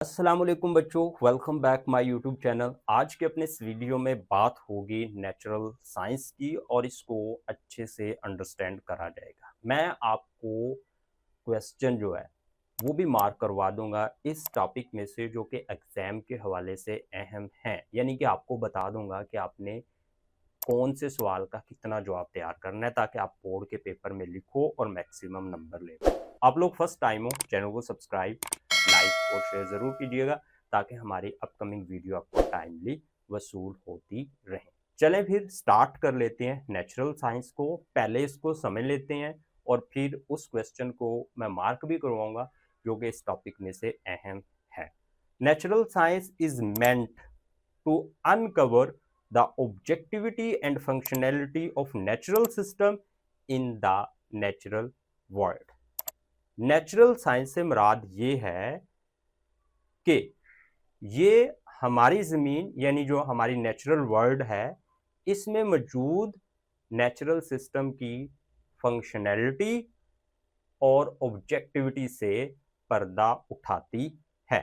अस्सलाम वालेकुम बच्चों, welcome back my YouTube channel. आज के अपने इस वीडियो में बात होगी नेचुरल साइंस की और इसको अच्छे से अंडरस्टैंड करा जाएगा। मैं आपको क्वेश्चन जो है वो भी मार्क करवा दूंगा इस टॉपिक में से जो कि एग्जाम के हवाले से अहम है, यानी कि आपको बता दूंगा कि आपने कौन से सवाल का कितना जवाब तैयार करना है ताकि आप बोर्ड के पेपर में लिखो और मैक्सिमम नंबर ले पाओ। आप लोग फर्स्ट टाइम हो, चैनल को सब्सक्राइब, लाइक और शेयर ज़रूर कीजिएगा ताकि हमारी अपकमिंग वीडियो आपको टाइमली वसूल होती रहे। चलें फिर स्टार्ट कर लेते हैं नेचुरल साइंस को। पहले इसको समझ लेते हैं और फिर उस क्वेश्चन को मैं मार्क भी करवाऊंगा जो कि इस टॉपिक में से अहम है। Natural science is meant to uncover the objectivity and functionality of natural system in the natural world। Natural science से मुराद ये है कि ये हमारी ज़मीन यानी जो हमारी नेचुरल वर्ल्ड है इसमें मौजूद नेचुरल सिस्टम की फंक्शनैलिटी और ऑब्जेक्टिविटी से पर्दा उठाती है।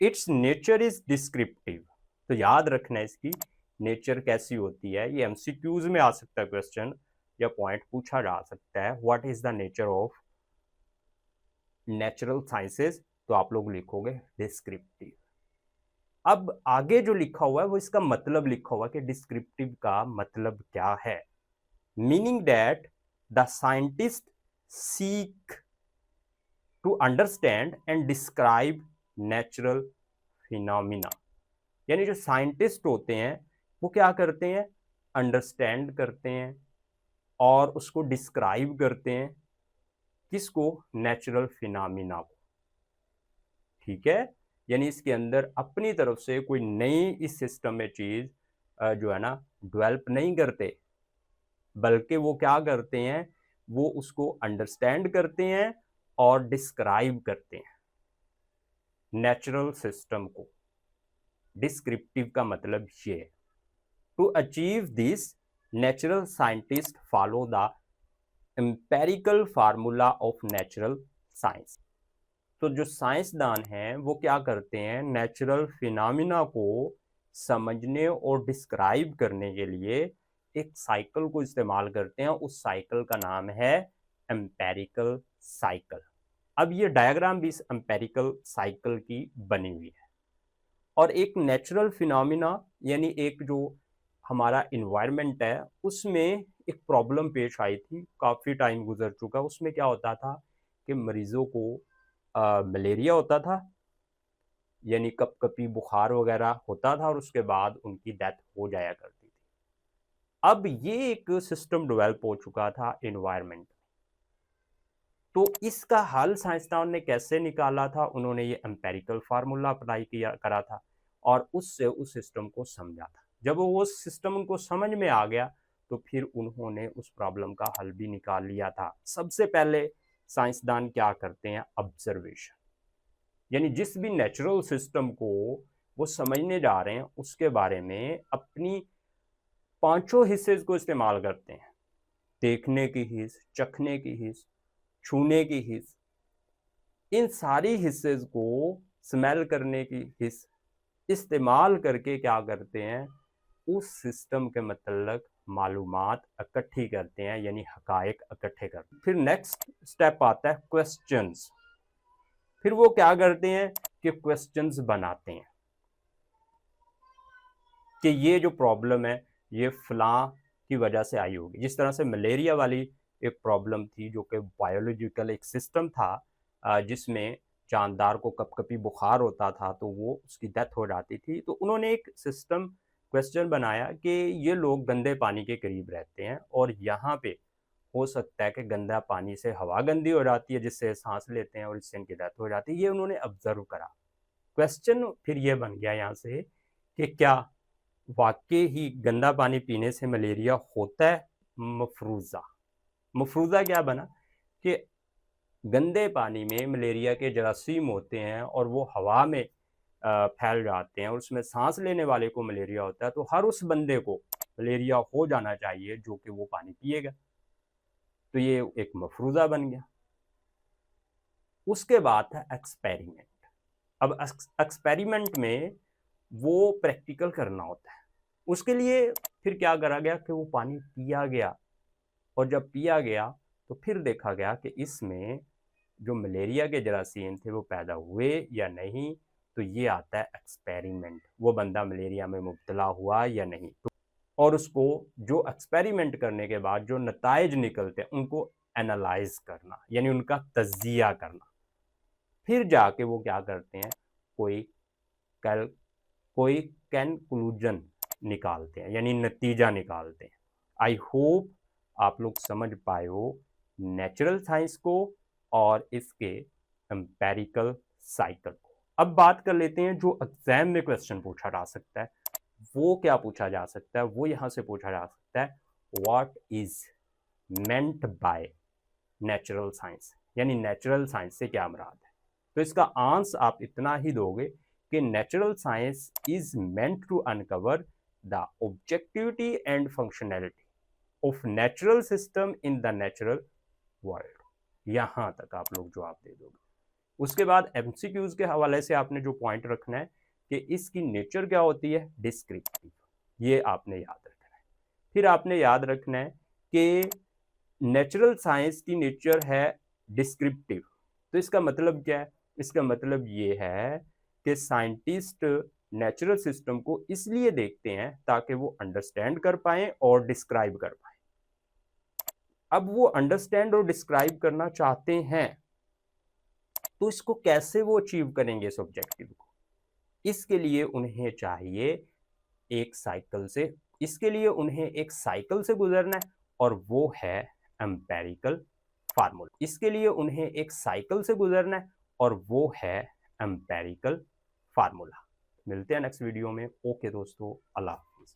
It's nature is descriptive. तो याद रखना है इसकी नेचर कैसी होती है। ये एमसीक्यूज में आ सकता है क्वेश्चन या पॉइंट पूछा जा सकता है, what is the nature of natural sciences. तो आप लोग लिखोगे डिस्क्रिप्टिव। अब आगे जो लिखा हुआ है वो इसका मतलब लिखा हुआ है कि डिस्क्रिप्टिव का मतलब क्या है। Meaning that the scientist seek to understand and describe natural phenomena. यानी जो साइंटिस्ट होते हैं वो क्या करते हैं, अंडरस्टैंड करते हैं और उसको डिस्क्राइब करते हैं। किसको? नेचुरल फिनोमिना को। ठीक है, यानी इसके अंदर अपनी तरफ से कोई नई इस सिस्टम में चीज जो है ना डेवलप नहीं करते, बल्कि वो क्या करते हैं, वो उसको अंडरस्टैंड करते हैं और डिस्क्राइब करते हैं नेचुरल सिस्टम को। डिस्क्रिप्टिव का मतलब ये है। To achieve this natural scientist follow the empirical formula of natural science. तो जो साइंसदान हैं वो क्या करते हैं, नेचुरल फिनोमिना को समझने और डिस्क्राइब करने के लिए एक साइकिल को इस्तेमाल करते हैं। उस साइकिल का नाम है एम्पेरिकल साइकिल। अब ये डायग्राम भी इस एम्पेरिकल साइकिल की बनी हुई है। और एक नेचुरल फिनोमिना यानी एक जो हमारा इन्वायरमेंट है उसमें एक प्रॉब्लम पेश आई थी, काफ़ी टाइम गुजर चुका। उसमें क्या होता था कि मरीज़ों को मलेरिया होता था, यानी कपकपी बुखार वगैरह होता था और उसके बाद उनकी डेथ हो जाया करती थी। अब ये एक सिस्टम डेवलप हो चुका था इन्वायरमेंट। तो इसका हल साइंसदान ने कैसे निकाला था, उन्होंने ये एम्पेरिकल फार्मूला अप्लाई किया करा था और उससे उस सिस्टम को समझा था। जब वो सिस्टम उनको समझ में आ गया तो फिर उन्होंने उस प्रॉब्लम का हल भी निकाल लिया था। सबसे पहले साइंसदान क्या करते हैं, ऑब्जर्वेशन। यानी जिस भी नेचुरल सिस्टम को वो समझने जा रहे हैं उसके बारे में अपनी पांचों हिस्से को इस्तेमाल करते हैं। देखने की हिस्स, चखने की हिस्स, छूने की हिस्स, इन सारी हिस्से को स्मेल करने की हिस्स इस्तेमाल करके क्या करते हैं, उस सिस्टम के मतलब मालूमात इकट्ठी करते हैं, यानी हकायक इकट्ठे करते हैं। फिर नेक्स्ट स्टेप आता है क्वेश्चंस। फिर वो क्या करते हैं कि क्वेश्चंस बनाते हैं कि ये जो प्रॉब्लम है ये फलां की वजह से आई होगी। जिस तरह से मलेरिया वाली एक प्रॉब्लम थी जो कि बायोलॉजिकल एक सिस्टम था, जिसमें जानदार को कपकपी बुखार होता था तो वो उसकी डेथ हो जाती थी। तो उन्होंने एक सिस्टम क्वेश्चन बनाया कि ये लोग गंदे पानी के करीब रहते हैं और यहाँ पे हो सकता है कि गंदा पानी से हवा गंदी हो जाती है जिससे सांस लेते हैं और इससे इनकी डेथ हो जाती है। ये उन्होंने ऑब्जर्व करा। क्वेश्चन फिर ये बन गया यहाँ से कि क्या वाकई ही गंदा पानी पीने से मलेरिया होता है? मफरूज़ा मफरूज़ा क्या बना कि गंदे पानी में मलेरिया के जरासीम होते हैं और वो हवा में फैल जाते हैं और उसमें सांस लेने वाले को मलेरिया होता है। तो हर उस बंदे को मलेरिया हो जाना चाहिए जो कि वो पानी पिएगा। तो ये एक मफरूज़ा बन गया। उसके बाद था एक्सपेरिमेंट। अब एक्सपेरिमेंट में वो प्रैक्टिकल करना होता है, उसके लिए फिर क्या करा गया कि वो पानी पिया गया, और जब पिया गया तो फिर देखा गया कि इसमें जो मलेरिया के जरासीम थे वो पैदा हुए या नहीं। तो ये आता है एक्सपेरिमेंट, वो बंदा मलेरिया में मुब्तला हुआ या नहीं। तो और उसको जो एक्सपेरिमेंट करने के बाद जो नताइज निकलते हैं उनको एनालाइज करना, यानी उनका तज्जिया करना, फिर जाके वो क्या करते हैं, कोई कैल कोई कंक्लूजन निकालते हैं, यानी नतीजा निकालते हैं। आई होप आप लोग समझ पाए हो नेचुरल साइंस को और इसके एम्पेरिकल साइकिल को। अब बात कर लेते हैं जो एग्जाम में क्वेश्चन पूछा जा सकता है, वो क्या पूछा जा सकता है। वो यहां से पूछा जा सकता है, what is meant by natural science, यानी नेचुरल साइंस से क्या मुराद है। तो इसका आंसर आप इतना ही दोगे कि natural science is meant to uncover the objectivity and functionality of natural system in the natural world. यहां तक आप लोग जवाब दे दोगे। उसके बाद एमसीक्यूज के हवाले से आपने जो पॉइंट रखना है कि इसकी नेचर क्या होती है, डिस्क्रिप्टिव, ये आपने याद रखना है। फिर आपने याद रखना है कि नेचुरल साइंस की नेचर है डिस्क्रिप्टिव। तो इसका मतलब क्या है, इसका मतलब ये है कि साइंटिस्ट नेचुरल सिस्टम को इसलिए देखते हैं ताकि वो अंडरस्टैंड कर पाए और डिस्क्राइब कर पाए। अब वो अंडरस्टैंड और डिस्क्राइब करना चाहते हैं, तो इसको कैसे वो अचीव करेंगे इस ऑब्जेक्टिव को। इसके लिए उन्हें चाहिए एक साइकिल से, इसके लिए उन्हें एक साइकिल से गुजरना है, और वो है एम्पेरिकल फार्मूला। इसके लिए उन्हें एक साइकिल से गुजरना है और वो है एम्पेरिकल फार्मूला। मिलते हैं नेक्स्ट वीडियो में। ओके दोस्तों, अल्लाह हाफिज।